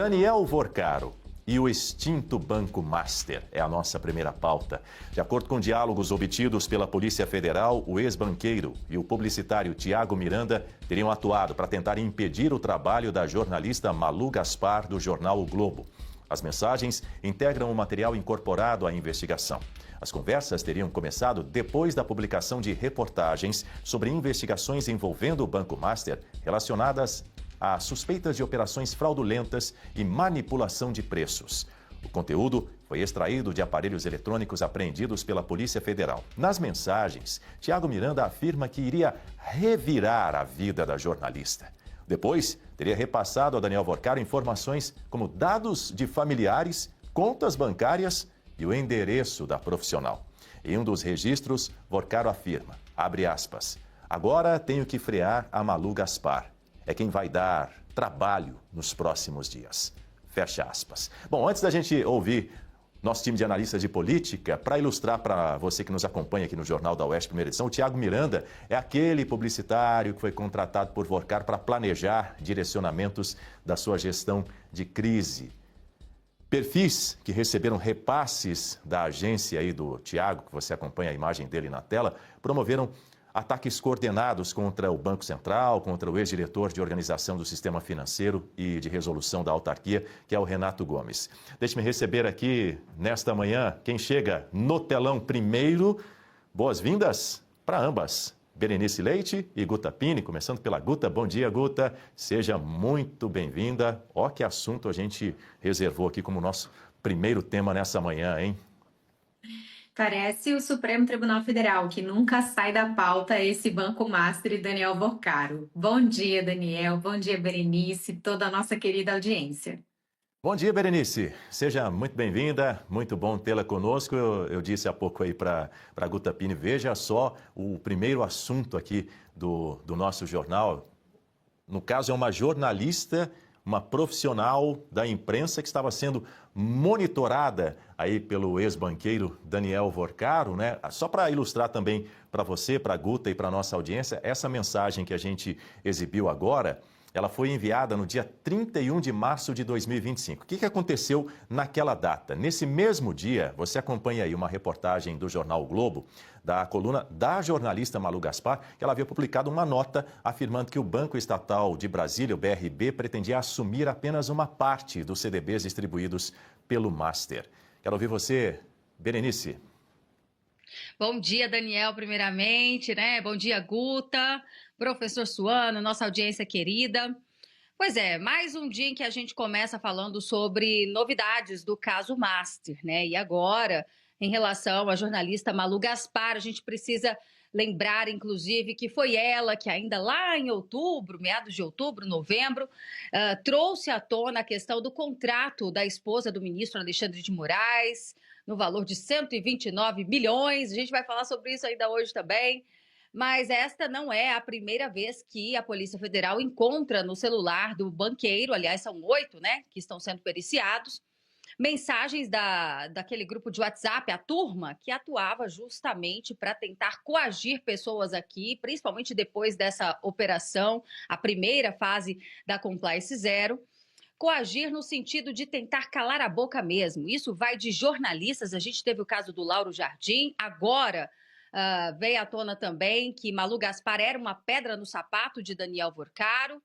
Daniel Vorcaro e o extinto Banco Master é a nossa primeira pauta. De acordo com diálogos obtidos pela Polícia Federal, o ex-banqueiro e o publicitário Tiago Miranda teriam atuado para tentar impedir o trabalho da jornalista Malu Gaspar, do jornal O Globo. As mensagens integram o material incorporado à investigação. As conversas teriam começado depois da publicação de reportagens sobre investigações envolvendo o Banco Master relacionadas a suspeitas de operações fraudulentas e manipulação de preços. O conteúdo foi extraído de aparelhos eletrônicos apreendidos pela Polícia Federal. Nas mensagens, Tiago Miranda afirma que iria revirar a vida da jornalista. Depois, teria repassado a Daniel Vorcaro informações como dados de familiares, contas bancárias e o endereço da profissional. Em um dos registros, Vorcaro afirma, abre aspas, agora tenho que frear a Malu Gaspar. É quem vai dar trabalho nos próximos dias. Fecha aspas. Bom, antes da gente ouvir nosso time de analistas de política, para ilustrar para você que nos acompanha aqui no Jornal da Oeste, primeira edição, o Tiago Miranda é aquele publicitário que foi contratado por Vorcaro para planejar direcionamentos da sua gestão de crise. Perfis que receberam repasses da agência aí do Tiago, que você acompanha a imagem dele na tela, promoveram ataques coordenados contra o Banco Central, contra o ex-diretor de organização do sistema financeiro e de resolução da autarquia, que é o Renato Gomes. Deixe-me receber aqui, nesta manhã, quem chega no telão primeiro. Boas-vindas para ambas, Berenice Leite e Guta Pini. Começando pela Guta. Bom dia, Guta. Seja muito bem-vinda. Ó, que assunto a gente reservou aqui como nosso primeiro tema nessa manhã, hein? Parece o Supremo Tribunal Federal, que nunca sai da pauta esse Banco Master e Daniel Vorcaro. Bom dia, Daniel. Bom dia, Berenice, toda a nossa querida audiência. Bom dia, Berenice. Seja muito bem-vinda, muito bom tê-la conosco. Eu disse há pouco aí para a Guta Pini, veja só o primeiro assunto aqui do nosso jornal. No caso, é uma jornalista, uma profissional da imprensa que estava sendo monitorada aí pelo ex-banqueiro Daniel Vorcaro, né? Só para ilustrar também para você, para a Guta e para a nossa audiência, essa mensagem que a gente exibiu agora, ela foi enviada no dia 31 de março de 2025. O que aconteceu naquela data? Nesse mesmo dia, você acompanha aí uma reportagem do jornal o Globo, da coluna da jornalista Malu Gaspar, que ela havia publicado uma nota afirmando que o Banco Estatal de Brasília, o BRB, pretendia assumir apenas uma parte dos CDBs distribuídos pelo Master. Quero ouvir você, Berenice. Bom dia, Daniel, primeiramente, né? Bom dia, Guta, professor Suano, nossa audiência querida. Pois é, mais um dia em que a gente começa falando sobre novidades do caso Master, né? E agora, em relação à jornalista Malu Gaspar, a gente precisa lembrar, inclusive, que foi ela que ainda lá em outubro, meados de outubro, novembro, trouxe à tona a questão do contrato da esposa do ministro Alexandre de Moraes, no valor de 129 milhões. A gente vai falar sobre isso ainda hoje também. Mas esta não é a primeira vez que a Polícia Federal encontra no celular do banqueiro, aliás, são 8, né, que estão sendo periciados, mensagens daquele grupo de WhatsApp, a turma, que atuava justamente para tentar coagir pessoas aqui, principalmente depois dessa operação, a primeira fase da Compliance Zero. Coagir no sentido de tentar calar a boca mesmo. Isso vai de jornalistas, a gente teve o caso do Lauro Jardim, agora veio à tona também que Malu Gaspar era uma pedra no sapato de Daniel Vorcaro,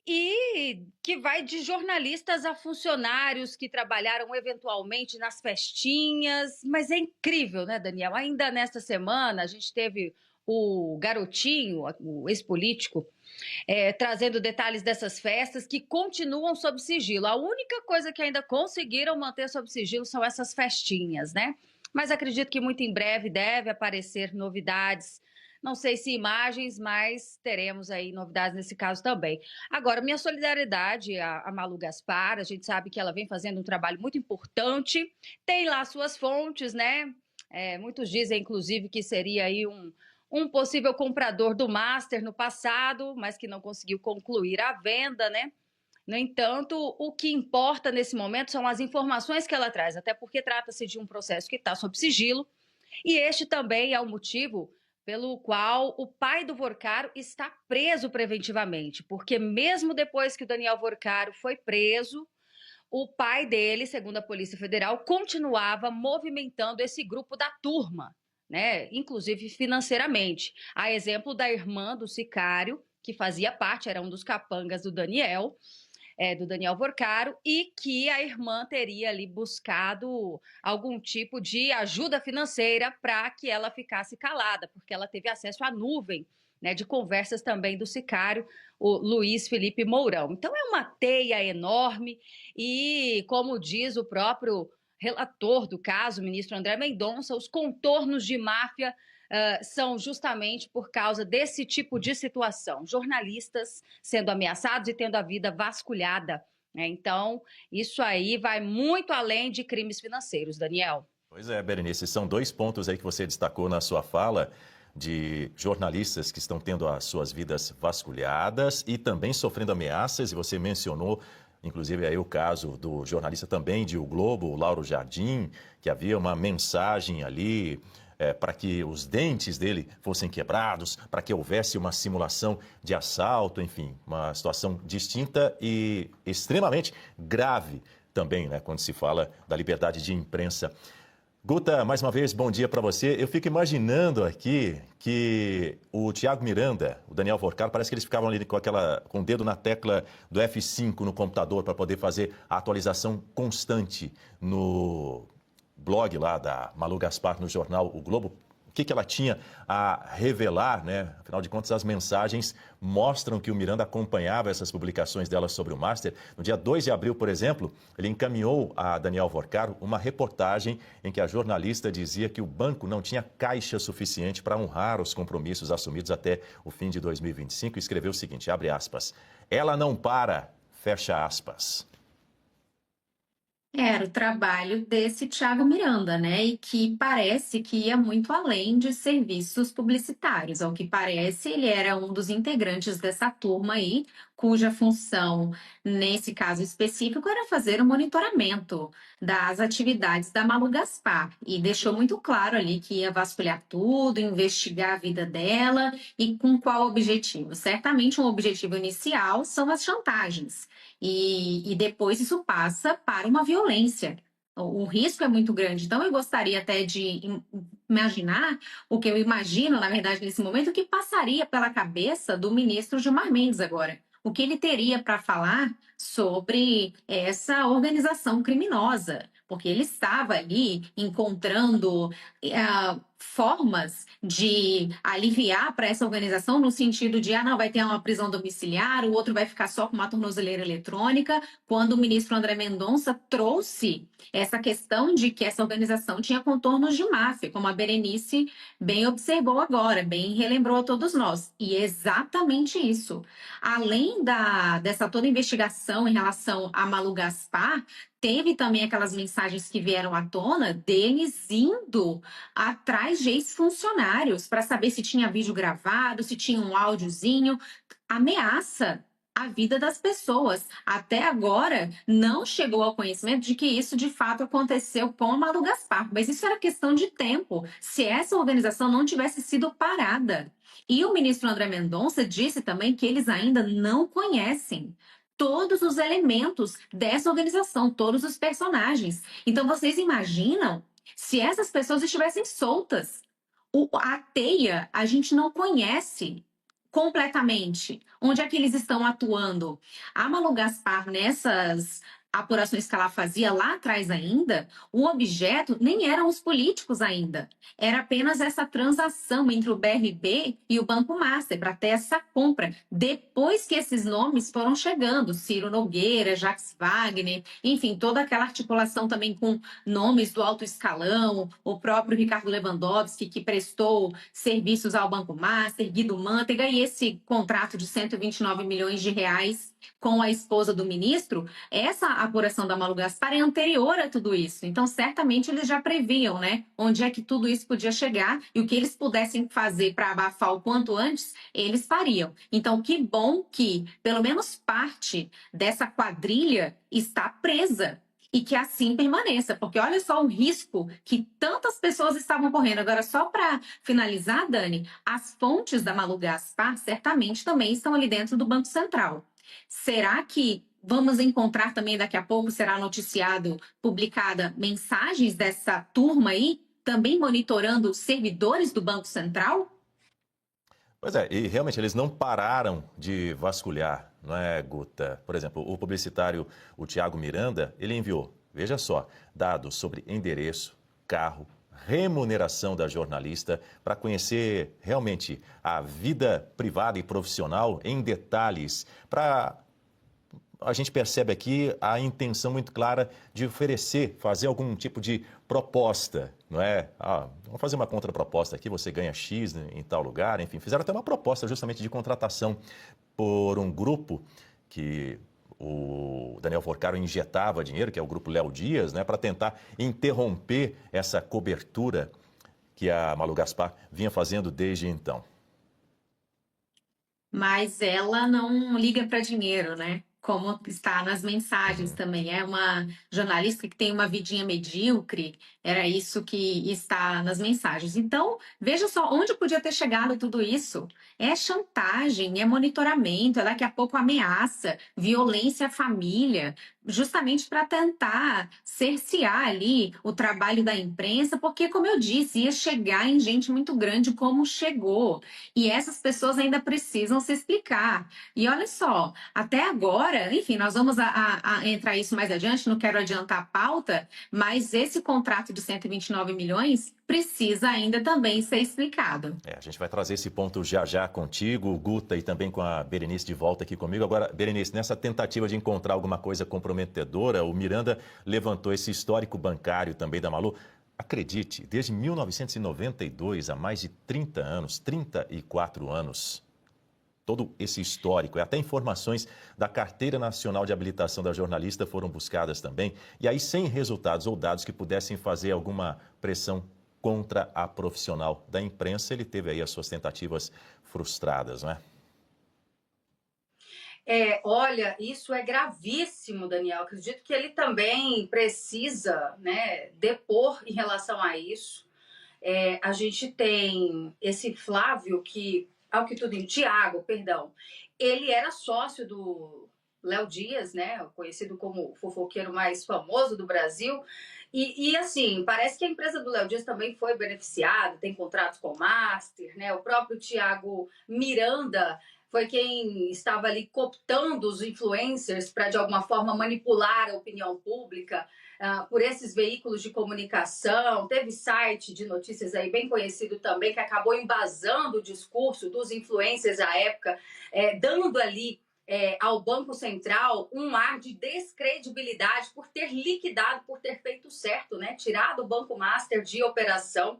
e que vai de jornalistas a funcionários que trabalharam eventualmente nas festinhas. Mas é incrível, né, Daniel? Ainda nesta semana a gente teve o Garotinho, o ex-político, trazendo detalhes dessas festas que continuam sob sigilo. A única coisa que ainda conseguiram manter sob sigilo são essas festinhas, né? Mas acredito que muito em breve deve aparecer novidades. Não sei se imagens, mas teremos aí novidades nesse caso também. Agora, minha solidariedade à Malu Gaspar, a gente sabe que ela vem fazendo um trabalho muito importante, tem lá suas fontes, né? Muitos dizem, inclusive, que seria aí um possível comprador do Master no passado, mas que não conseguiu concluir a venda, né? No entanto, o que importa nesse momento são as informações que ela traz, até porque trata-se de um processo que está sob sigilo, e este também é o motivo pelo qual o pai do Vorcaro está preso preventivamente, porque mesmo depois que o Daniel Vorcaro foi preso, o pai dele, segundo a Polícia Federal, continuava movimentando esse grupo da turma, né? Inclusive financeiramente. A exemplo da irmã do sicário, que fazia parte, era um dos capangas do Daniel Vorcaro, e que a irmã teria ali buscado algum tipo de ajuda financeira para que ela ficasse calada, porque ela teve acesso à nuvem, né, de conversas também do sicário, o Luiz Felipe Mourão. Então é uma teia enorme e, como diz o próprio relator do caso, o ministro André Mendonça, os contornos de máfia são justamente por causa desse tipo de situação. Jornalistas sendo ameaçados e tendo a vida vasculhada, né? Então, isso aí vai muito além de crimes financeiros, Daniel. Pois é, Berenice, são 2 pontos aí que você destacou na sua fala, de jornalistas que estão tendo as suas vidas vasculhadas e também sofrendo ameaças, e você mencionou, inclusive, aí o caso do jornalista também de O Globo, o Lauro Jardim, que havia uma mensagem ali para que os dentes dele fossem quebrados, para que houvesse uma simulação de assalto, enfim, uma situação distinta e extremamente grave também, né, quando se fala da liberdade de imprensa. Guta, mais uma vez, bom dia para você. Eu fico imaginando aqui que o Tiago Miranda, o Daniel Vorcaro, parece que eles ficavam ali com o dedo na tecla do F5 no computador para poder fazer a atualização constante no blog lá da Malu Gaspar, no jornal O Globo. O que ela tinha a revelar, né? Afinal de contas, as mensagens mostram que o Miranda acompanhava essas publicações dela sobre o Master. No dia 2 de abril, por exemplo, ele encaminhou a Daniel Vorcaro uma reportagem em que a jornalista dizia que o banco não tinha caixa suficiente para honrar os compromissos assumidos até o fim de 2025 e escreveu o seguinte, abre aspas, ela não para, fecha aspas. Era o trabalho desse Tiago Miranda, né? E que parece que ia muito além de serviços publicitários. Ao que parece, ele era um dos integrantes dessa turma aí, cuja função, nesse caso específico, era fazer o monitoramento das atividades da Malu Gaspar. E deixou muito claro ali que ia vasculhar tudo, investigar a vida dela e com qual objetivo. Certamente um objetivo inicial são as chantagens. E depois isso passa para uma violência. O risco é muito grande. Então, eu gostaria até de imaginar o que eu imagino, na verdade, nesse momento, o que passaria pela cabeça do ministro Gilmar Mendes agora. O que ele teria para falar sobre essa organização criminosa, porque ele estava ali encontrando formas de aliviar para essa organização no sentido de, não, vai ter uma prisão domiciliar, o outro vai ficar só com uma tornozeleira eletrônica, quando o ministro André Mendonça trouxe essa questão de que essa organização tinha contornos de máfia, como a Berenice bem observou agora, bem relembrou a todos nós. E é exatamente isso. Além dessa toda investigação em relação a Malu Gaspar, teve também aquelas mensagens que vieram à tona deles indo atrás de ex-funcionários para saber se tinha vídeo gravado, se tinha um áudiozinho. Ameaça a vida das pessoas. Até agora, não chegou ao conhecimento de que isso de fato aconteceu com a Malu Gaspar, mas isso era questão de tempo, se essa organização não tivesse sido parada. E o ministro André Mendonça disse também que eles ainda não conhecem todos os elementos dessa organização, todos os personagens. Então, vocês imaginam se essas pessoas estivessem soltas? A teia a gente não conhece completamente. Onde é que eles estão atuando? A Malu Gaspar, nessas apurações que ela fazia lá atrás ainda, o objeto nem eram os políticos ainda. Era apenas essa transação entre o BRB e o Banco Master para ter essa compra. Depois que esses nomes foram chegando, Ciro Nogueira, Jacques Wagner, enfim, toda aquela articulação também com nomes do alto escalão, o próprio Ricardo Lewandowski, que prestou serviços ao Banco Master, Guido Mantega, e esse contrato de 129 milhões de reais com a esposa do ministro, essa apuração da Malu Gaspar é anterior a tudo isso. Então, certamente, eles já previam, né, onde é que tudo isso podia chegar e o que eles pudessem fazer para abafar o quanto antes, eles fariam. Então, que bom que, pelo menos parte dessa quadrilha está presa e que assim permaneça, porque olha só o risco que tantas pessoas estavam correndo. Agora, só para finalizar, Dani, as fontes da Malu Gaspar certamente também estão ali dentro do Banco Central. Será que vamos encontrar também daqui a pouco, será noticiado, publicada, mensagens dessa turma aí, também monitorando os servidores do Banco Central? Pois é, e realmente eles não pararam de vasculhar, não é, Guta? Por exemplo, o publicitário, o Tiago Miranda, ele enviou, veja só, dados sobre endereço, carro, remuneração da jornalista, para conhecer realmente a vida privada e profissional em detalhes, para a gente percebe aqui a intenção muito clara de oferecer, fazer algum tipo de proposta, não é? Vamos fazer uma contraproposta aqui, você ganha X em tal lugar, enfim. Fizeram até uma proposta justamente de contratação por um grupo que o Daniel Forcaro injetava dinheiro, que é o grupo Léo Dias, né, para tentar interromper essa cobertura que a Malu Gaspar vinha fazendo desde então. Mas ela não liga para dinheiro, né? Como está nas mensagens também. É uma jornalista que tem uma vidinha medíocre, era isso que está nas mensagens. Então, veja só onde podia ter chegado tudo isso. É chantagem, é monitoramento, é daqui a pouco ameaça, violência à família, justamente para tentar cercear ali o trabalho da imprensa, porque, como eu disse, ia chegar em gente muito grande como chegou. E essas pessoas ainda precisam se explicar. E olha só, até agora, enfim, nós vamos a entrar isso mais adiante, não quero adiantar a pauta, mas esse contrato de 129 milhões precisa ainda também ser explicado. A gente vai trazer esse ponto já já contigo, Guta, e também com a Berenice de volta aqui comigo. Agora, Berenice, nessa tentativa de encontrar alguma coisa comprometedora, o Miranda levantou esse histórico bancário também da Malu. Acredite, desde 1992, há mais de 30 anos, 34 anos, todo esse histórico, e até informações da Carteira Nacional de Habilitação da Jornalista foram buscadas também, e aí sem resultados ou dados que pudessem fazer alguma pressão contra a profissional da imprensa, ele teve aí as suas tentativas frustradas, não é? Olha, isso é gravíssimo, Daniel. Acredito que ele também precisa, né, depor em relação a isso. A gente tem esse Flávio que, ao que tudo indica, Tiago, perdão, ele era sócio do Léo Dias, né, conhecido como o fofoqueiro mais famoso do Brasil. E assim, parece que a empresa do Léo Dias também foi beneficiada, tem contratos com o Master, né? O próprio Tiago Miranda foi quem estava ali cooptando os influencers para, de alguma forma, manipular a opinião pública por esses veículos de comunicação. Teve site de notícias aí bem conhecido também, que acabou embasando o discurso dos influencers à época, dando ali ao Banco Central um ar de descredibilidade por ter liquidado, por ter feito certo, né? Tirado o Banco Master de operação.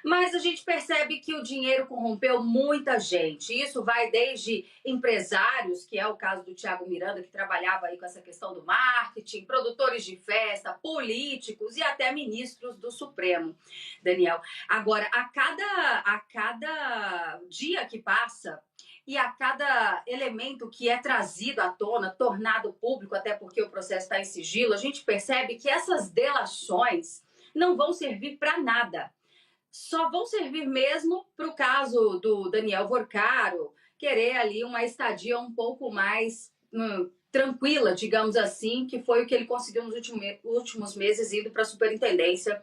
Mas a gente percebe que o dinheiro corrompeu muita gente. Isso vai desde empresários, que é o caso do Tiago Miranda, que trabalhava aí com essa questão do marketing, produtores de festa, políticos e até ministros do Supremo, Daniel. Agora, a cada dia que passa e a cada elemento que é trazido à tona, tornado público, até porque o processo está em sigilo, a gente percebe que essas delações não vão servir para nada. Só vão servir mesmo para o caso do Daniel Forcaro querer ali uma estadia um pouco mais tranquila, digamos assim, que foi o que ele conseguiu nos últimos meses indo para a Superintendência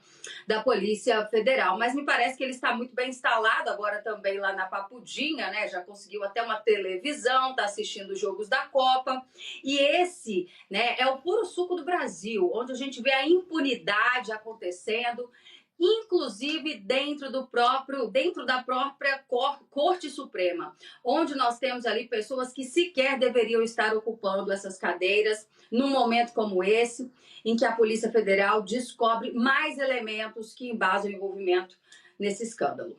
da Polícia Federal. Mas me parece que ele está muito bem instalado agora também lá na Papudinha, né? Já conseguiu até uma televisão, está assistindo os jogos da Copa. E esse, né, é o puro suco do Brasil, onde a gente vê a impunidade acontecendo, inclusive dentro da própria Corte Suprema, onde nós temos ali pessoas que sequer deveriam estar ocupando essas cadeiras num momento como esse, em que a Polícia Federal descobre mais elementos que embasam o envolvimento nesse escândalo.